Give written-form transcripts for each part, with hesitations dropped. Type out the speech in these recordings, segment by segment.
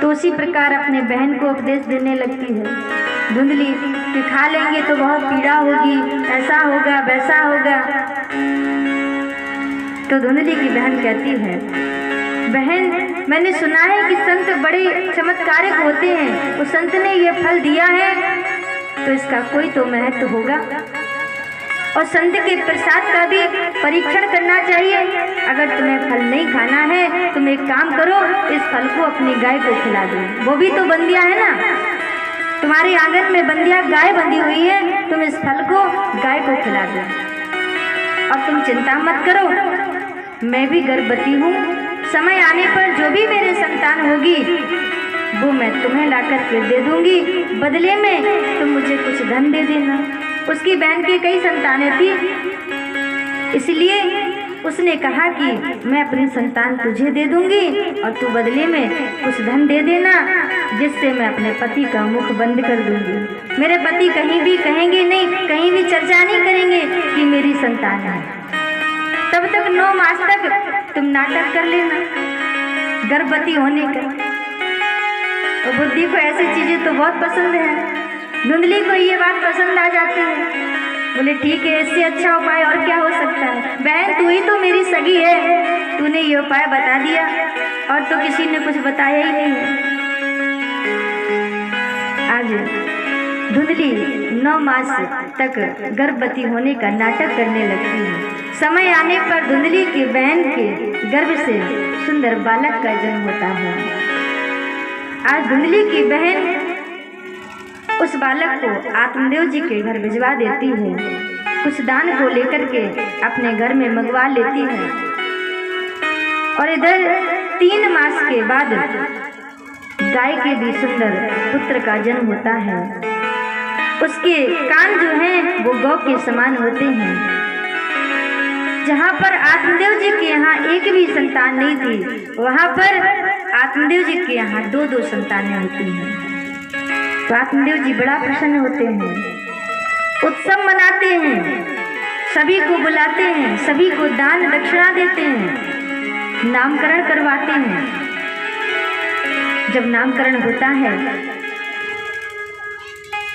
तो उसी प्रकार अपने बहन को उपदेश देने लगती है धुंधली कि खा लेंगे तो बहुत पीड़ा होगी, ऐसा होगा वैसा होगा। तो धुंधली की बहन कहती है, बहन मैंने सुना है कि संत बड़े चमत्कारिक होते हैं, उस संत ने ये फल दिया है तो इसका कोई तो महत्व होगा, और संत के प्रसाद का भी परीक्षण करना चाहिए। अगर तुम्हें फल नहीं खाना है तुम एक काम करो, इस फल को अपनी गाय को खिला दो। वो भी तो बंदिया है ना, तुम्हारे आंगन में बंदिया गाय बंधी हुई है, तुम इस फल को गाय को खिला दो। और तुम चिंता मत करो, मैं भी गर्भवती हूँ, समय आने पर जो भी मेरे संतान होगी वो मैं तुम्हें लाकर के दे दूंगी, बदले में तुम मुझे कुछ धन दे देना। उसकी बहन की कई संतानें थी, इसलिए उसने कहा कि मैं अपनी संतान तुझे दे दूंगी और तू बदले में कुछ धन दे देना, जिससे मैं अपने पति का मुख बंद कर दूंगी। मेरे पति कहीं भी कहेंगे नहीं, कहीं भी चर्चा नहीं करेंगे कि मेरी संतान है। तब तक 9 मास तक तुम नाटक कर लेना गर्भवती होने का। और बुद्धि को ऐसी चीजें तो बहुत पसंद है, धुंधली को ये बात पसंद आ जाती है। बोले ठीक है, इससे अच्छा उपाय और क्या हो सकता है। बहन तू ही तो मेरी सगी है, तूने ये उपाय बता दिया और तो किसी ने कुछ बताया ही नहीं है। आज धुंधली 9 मास तक गर्भवती होने का नाटक करने लगती है। समय आने पर धुंधली की बहन के गर्भ से सुंदर बालक का जन्म होता है। आज धुंधली की बहन उस बालक को आत्मदेव जी के घर भिजवा देती है, कुछ दान को लेकर के अपने घर में मंगवा लेती है। और इधर 3 मास के बाद गाय के भी सुंदर पुत्र का जन्म होता है। उसके कान जो हैं वो गौ के समान होते हैं। जहाँ पर आत्मदेव जी के यहाँ एक भी संतान नहीं थी, वहाँ पर आत्मदेव जी के यहाँ 2-2 संतानें होती हैं। तो आत्मदेव जी बड़ा प्रसन्न होते हैं, उत्सव मनाते हैं, सभी को बुलाते हैं, सभी को दान दक्षिणा देते हैं, नामकरण करवाते हैं। जब नामकरण होता है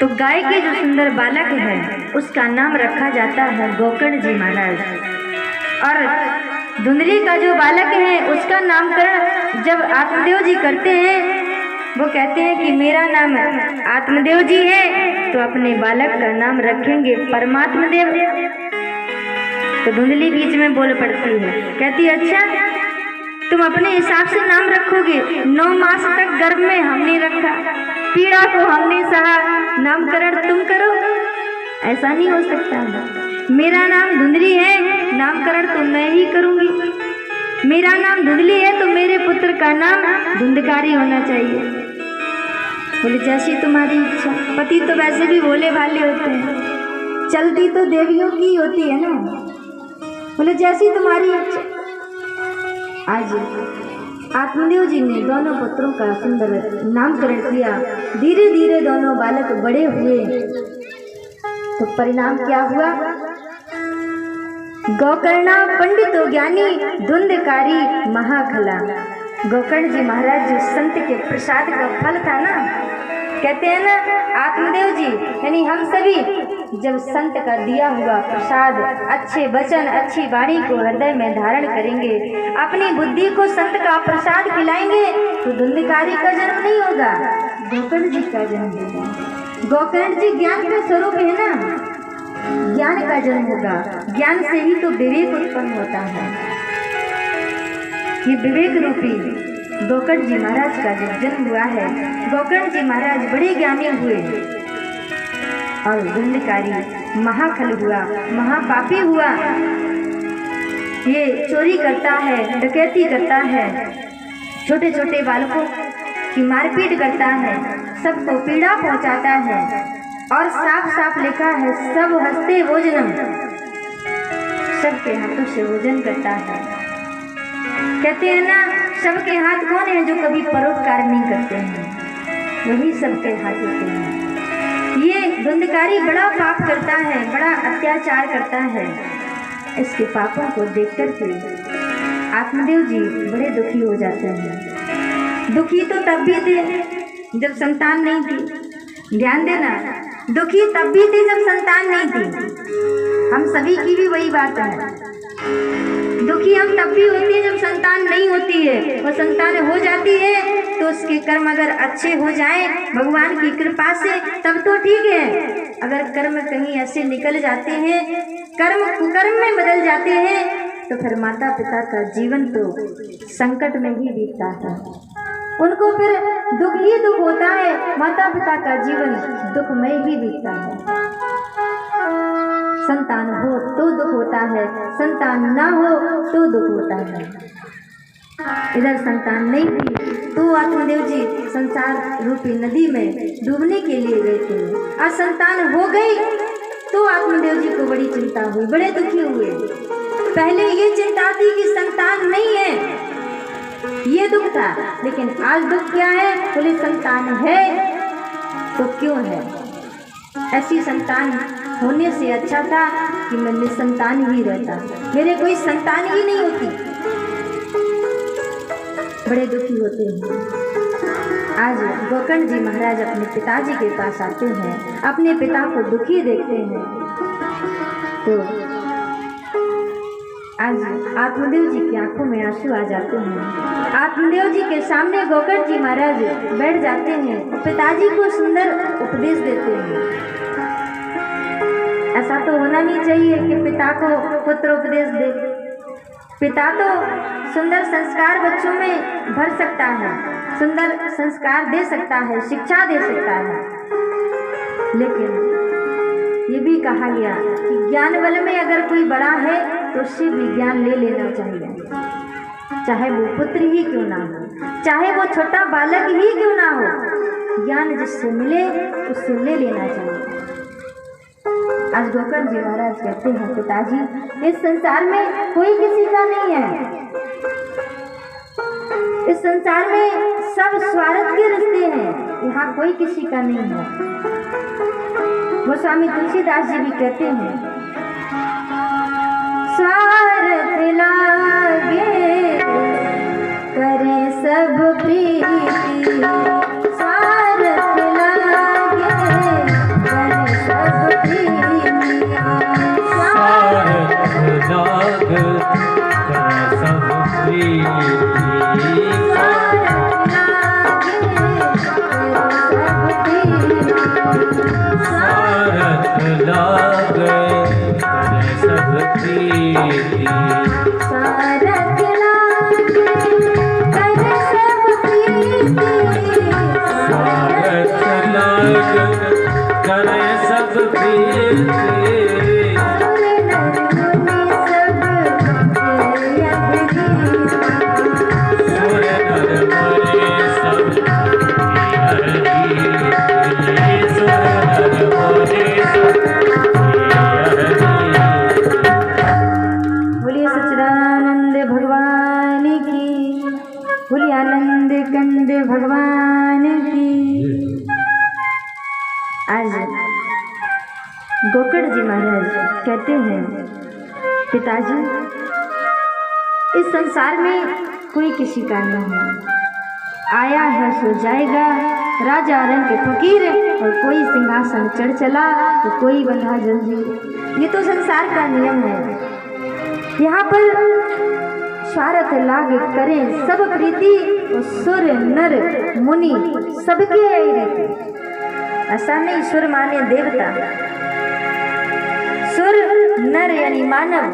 तो गाय के जो सुंदर बालक है उसका नाम रखा जाता है गोकर्ण जी महाराज, और धुंधली का जो बालक है उसका नामकरण जब आत्मदेव जी करते हैं, वो कहते हैं कि मेरा नाम आत्मदेव जी है तो अपने बालक का नाम रखेंगे परमात्मा देव। तो धुंधली बीच में बोल पड़ती है, कहती है अच्छा तुम अपने हिसाब से नाम रखोगे, 9 मास तक गर्भ में हमने रखा, पीड़ा को हमने सहा, नामकरण तुम करो, ऐसा नहीं हो सकता। मेरा नाम धुंधली है, नामकरण तो मैं ही करूंगी। मेरा नाम धुंधली है तो मेरे पुत्र का नाम धुंधकारी होना चाहिए। बोले जैसी तुम्हारी इच्छा। पति तो वैसे भी भोले भाले होते हैं, चलती तो देवियों की होती है ना। बोले जैसी तुम्हारी इच्छा। आज आत्मदेव जी ने दोनों पुत्रों का सुंदर नामकरण किया। धीरे धीरे दोनों बालक बड़े हुए तो परिणाम क्या हुआ? गोकर्णा पंडितो ज्ञानी धुंधकारी महाखला। गोकर्ण जी महाराज जो संत के प्रसाद का फल था ना, कहते हैं ना आत्मदेव जी यानी हम सभी जब संत का दिया हुआ प्रसाद, अच्छे वचन, अच्छी वाणी को हृदय में धारण करेंगे, अपनी बुद्धि को संत का प्रसाद खिलाएंगे तो धुंधकारी का जन्म नहीं होगा, गोकर्ण जी का जन्म होगा। गोकर्ण जी ज्ञान का स्वरूप है ना, ज्ञान का जन्म होगा। ज्ञान से ही तो विवेक उत्पन्न होता है। ये विवेक रूपी गोकर्ण जी महाराज का जब जन्म हुआ है, गोकर्ण जी महाराज बड़े ज्ञानी हुए और धुंधकारी महाखल हुआ, महापापी हुआ। ये चोरी करता है, डकैती करता है, छोटे छोटे बालकों की मारपीट करता है, सबको पीड़ा पहुंचाता है और साफ साफ लिखा है सब हंसते भोजनम, सबके हाथों से भोजन करता है। कहते हैं ना सबके हाथ कौन है जो कभी परोपकार नहीं करते हैं, वही सबके हाथ होते हैं। ये धुंधकारी बड़ा पाप करता है, बड़ा अत्याचार करता है। इसके पापों को देख कर के आत्मदेव जी बड़े दुखी हो जाते हैं। दुखी तो तब भी थे जब संतान नहीं थी। ध्यान देना, दुखी तब भी थे जब संतान नहीं थी। हम सभी की भी वही बात है। दुखी हम तब भी होते हैं जब संतान नहीं होती है, और संतान हो जाती है तो उसके कर्म अगर अच्छे हो जाएं भगवान की कृपा से तब तो ठीक है। अगर कर्म कहीं ऐसे निकल जाते हैं, कर्म कुकर्म में बदल जाते हैं, तो फिर माता पिता का जीवन तो संकट में ही बीतता है। उनको फिर दुख ही दुख होता है, माता पिता का जीवन दुखमय ही बीतता है। संतान हो तो दुख होता है, संतान ना हो तो दुख होता है। इधर संतान नहीं थी तो आत्मदेव जी संसार रूपी नदी में डूबने के लिए गए थे। और संतान हो गई तो आत्मदेव जी को बड़ी चिंता हुई, बड़े दुखी हुए। पहले ये चिंता थी कि संतान नहीं है, ये दुख था, लेकिन आज दुख क्या है? बोले संतान है तो क्यों है? ऐसी संतान होने से अच्छा था कि मैं निसंतान ही रहता, मेरे कोई संतान ही नहीं होती। बड़े दुखी होते हैं। आज गोकर्ण जी महाराज अपने पिताजी के पास आते हैं, अपने पिता को दुखी देखते हैं, तो आज आत्मदेव जी की आंखों में आंसू आ जाते हैं। आत्मदेव जी के सामने गोकर्ण जी महाराज बैठ जाते हैं और पिताजी को सुंदर उपदेश देते हैं। ऐसा तो होना नहीं चाहिए कि पिता को पुत्र उपदेश दे। पिता तो सुंदर संस्कार बच्चों में भर सकता है, सुंदर संस्कार दे सकता है, शिक्षा दे सकता है, लेकिन ये भी कहा गया कि ज्ञान बल में अगर कोई बड़ा है तो उससे भी ज्ञान ले लेना चाहिए, चाहे वो पुत्र ही क्यों ना हो, चाहे वो छोटा बालक ही क्यों ना हो, ज्ञान जिससे मिले उससे ले लेना चाहिए। आज गोकर्ण जी महाराज कहते हैं, पिताजी इस संसार में कोई किसी का नहीं है, इस संसार में सब स्वार्थ के रिश्ते हैं, यहाँ कोई किसी का नहीं है। वो स्वामी तुलसीदास जी भी कहते हैं, स्वार्थ लागे करे सब प्रीति, स्वार्थ लागे करे सब प्रीति, स्वार्थ लागे करे सब प्रीति, लाग करे सब प्रीति, स्वार्थ लाग करे सब प्रीति, स्वार्थ लाग करे सब प्रीति, सुर नर मुनि सब भगवान की। आज गोकर्ण जी महाराज कहते हैं, पिताजी इस संसार में कोई किसी का नहीं है, आया है सो जाएगा, राजा रंग के फकीर, और कोई सिंहासन चढ़ चला तो कोई बंधा जंजीर। ये तो संसार का नियम है। यहाँ पर स्वार्थ लाग करें सब प्रीति, और सुर नर मुनि सबके यही रहते। ऐसा नहीं सुर माने देवता, सुर नर यानी मानव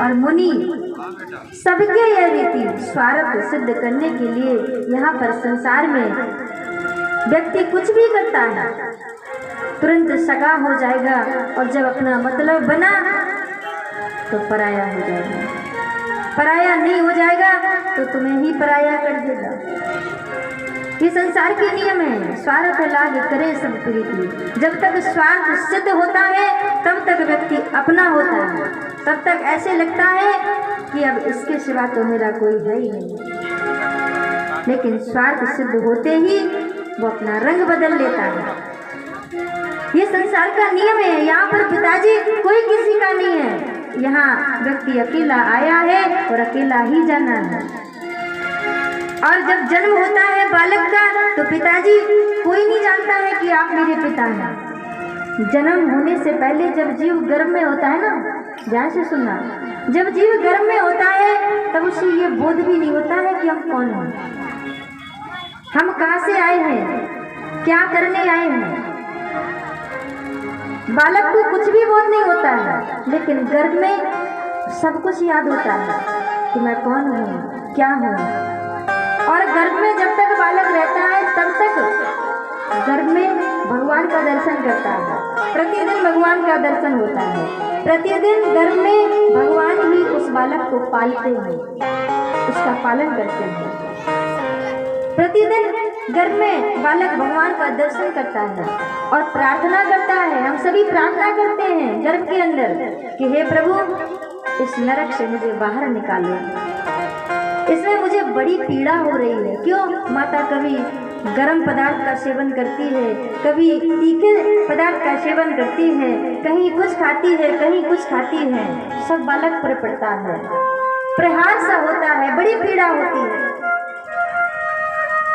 और मुनि सबके यह रीति स्वार्थ सिद्ध करने के लिए यहाँ पर संसार में व्यक्ति कुछ भी करता है, तुरंत सगा हो जाएगा, और जब अपना मतलब बना तो पराया हो जाएगा, पराया नहीं हो जाएगा तो तुम्हें ही पराया कर देगा। ये संसार के नियम है। स्वार्थ लाग करे सब प्रीति। जब तक स्वार्थ सिद्ध होता है तब तक व्यक्ति अपना होता है, तब तक ऐसे लगता है कि अब इसके सिवा तो मेरा कोई है ही नहीं। लेकिन स्वार्थ सिद्ध होते ही वो अपना रंग बदल लेता है। ये संसार का नियम है। यहाँ पर पिताजी कोई किसी का नहीं है, यहाँ व्यक्ति अकेला आया है और अकेला ही जाना है। और जब जब जन्म होता है बालक का तो पिताजी कोई नहीं जानता है कि आप मेरे पिता हैं। जन्म होने से पहले जब जीव गर्भ में होता है ना, ध्यान से सुनना, जब जीव गर्भ में होता है तब उसे ये बोध भी नहीं होता है कि हम कौन हैं, हम कहाँ से आए हैं, क्या करने आए हैं। बालक को कुछ भी बोध नहीं होता है, लेकिन गर्भ में सब कुछ याद होता है कि मैं कौन हूँ, क्या हूँ। और गर्भ में जब तक बालक रहता है तब तक गर्भ में भगवान का दर्शन करता है, प्रतिदिन भगवान का दर्शन होता है, प्रतिदिन गर्भ में भगवान ही उस बालक को पालते हैं, उसका पालन करते हैं। प्रतिदिन गर्भ में बालक भगवान का दर्शन करता है और प्रार्थना करता है। हम सभी प्रार्थना करते हैं गर्भ के अंदर कि हे प्रभु, इस नरक से मुझे बाहर निकालो, इसमें मुझे बड़ी पीड़ा हो रही है। क्यों? माता कभी गर्म पदार्थ का सेवन करती है, कभी तीखे पदार्थ का सेवन करती है, कहीं कुछ खाती है, कहीं कुछ खाती है, सब बालक पर पड़ता है, प्रहार सा होता है, बड़ी पीड़ा होती है।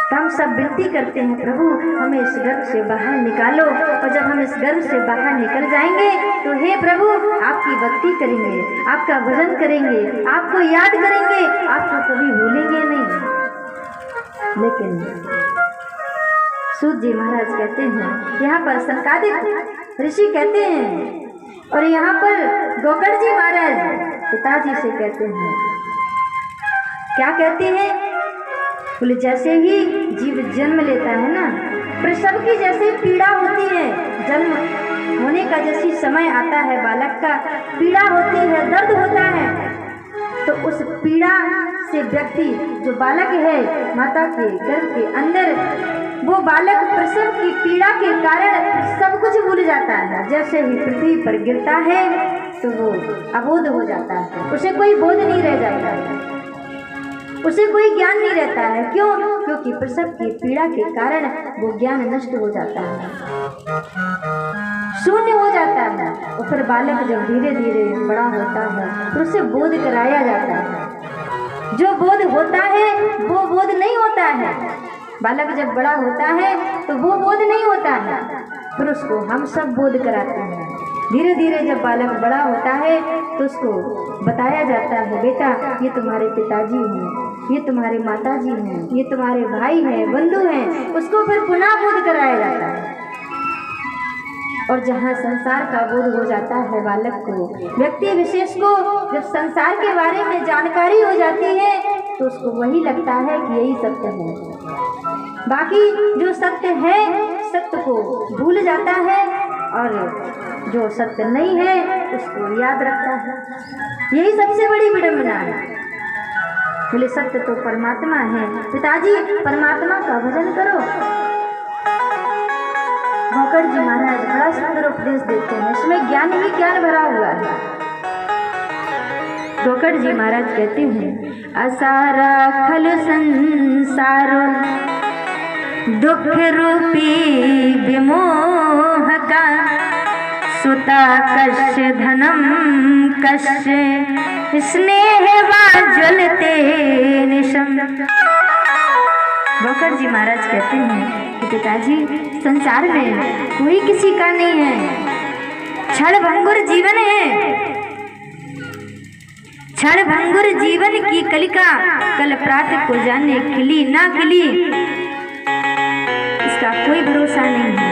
तो हम सब विनती करते हैं, प्रभु हमें इस गर्भ से बाहर निकालो। और जब हम इस गर्भ से बाहर निकल जाएंगे तो हे प्रभु, आपकी भक्ति करेंगे, आपका भजन करेंगे, आपको याद करेंगे, आपको कभी भूलेंगे नहीं। लेकिन सूत जी महाराज कहते हैं, यहाँ पर सनकादिक ऋषि कहते हैं, और यहाँ पर गोकर्ण जी महाराज पिताजी से कहते हैं, क्या कहते हैं? बोले जैसे ही जीव जन्म लेता है ना, प्रसव की जैसे पीड़ा होती है, जन्म होने का जैसी समय आता है बालक का, पीड़ा होती है, दर्द होता है, तो उस पीड़ा से व्यक्ति जो बालक है माता के गर्भ के अंदर, वो बालक प्रसव की पीड़ा के कारण सब कुछ भूल जाता है। जैसे ही पृथ्वी पर गिरता है तो वो अबोध हो जाता है, उसे कोई बोध नहीं रह जाता है, उसे कोई ज्ञान नहीं रहता है। क्यों? क्योंकि प्रसव की पीड़ा के कारण वो ज्ञान नष्ट हो जाता है, शून्य हो जाता है। और फिर बालक जब धीरे धीरे बड़ा होता है तो उसे बोध कराया जाता है। जो बोध होता है वो बोध नहीं होता है। बालक जब बड़ा होता है तो वो बोध नहीं होता है, फिर उसको हम सब बोध कराते हैं। धीरे धीरे जब बालक बड़ा होता है तो उसको बताया जाता है, बेटा ये तुम्हारे पिताजी हैं, ये तुम्हारे माताजी हैं, ये तुम्हारे भाई हैं, बंधु हैं। उसको फिर पुनः बोध कराया जाता है। और जहाँ संसार का बोध हो जाता है बालक को, व्यक्ति विशेष को जब संसार के बारे में जानकारी हो जाती है तो उसको वही लगता है कि यही सत्य है। बाकी जो सत्य है सत्य को भूल जाता है, और जो सत्य नहीं है उसको याद रखता है। यही सबसे बड़ी विडंबना है। बोले सत्य तो परमात्मा है, पिताजी परमात्मा का भजन करो। गोकर्ण जी महाराज बड़ा सुंदर उपदेश देते हैं, इसमें ज्ञान ही ज्ञान भरा हुआ है। गोकर्ण जी महाराज कहते हैं, असारा खल संसार दुख रूपी विमोह का, सुता कश्य धनम कश्य स्नेह ज्वलते निशम। गोकर्ण जी महाराज कहते हैं कि पिताजी संसार में कोई किसी का नहीं है, क्षण भंगुर जीवन है, क्षण भंगुर जीवन की कलिका कल प्रातः को जाने खिली ना खिली, इसका कोई भरोसा नहीं है।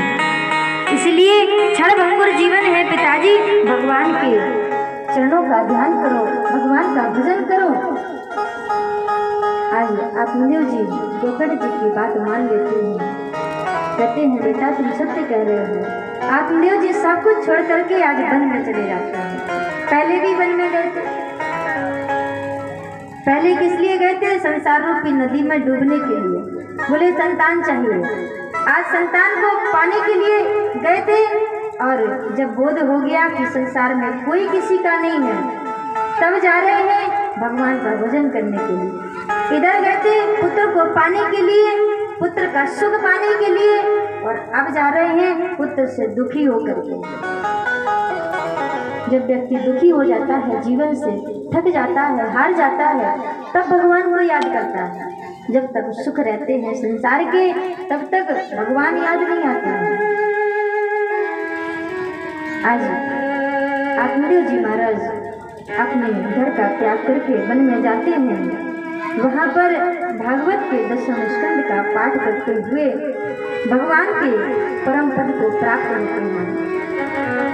इसलिए क्षण भंगुर जीवन है पिताजी, भगवान के चरणों का ध्यान करो, भगवान का भजन करो। आज आत्मदेव जी गोकर्ण जी की बात मान लेते हैं, कहते हैं बेटा तुम सत्य कह रहे हो। आत्मदेव जी सब कुछ छोड़ करके आज वन में चले जाते हैं। पहले भी वन में गए थे, पहले किस लिए गए थे? संसार रूपी नदी में डूबने के लिए। बोले संतान चाहिए, आज संतान को पाने के लिए गए थे, और जब बोध हो गया कि संसार में कोई किसी का नहीं है, तब जा रहे हैं भगवान का भजन करने के लिए। इधर गए थे पुत्र को पाने के लिए, पुत्र का सुख पाने के लिए, और अब जा रहे हैं पुत्र से दुखी होकर के। जब व्यक्ति दुखी हो जाता है, जीवन से थक जाता है, हार जाता है, तब भगवान को याद करता है। जब तक सुख रहते हैं संसार के तब तक भगवान याद नहीं आते हैं। आज आत्मदेव जी महाराज अपने घर का त्याग करके वन में जाते हैं। वहाँ पर भागवत के 10वें स्कंद का पाठ करते हुए भगवान के परम पद को प्राप्त होते हैं।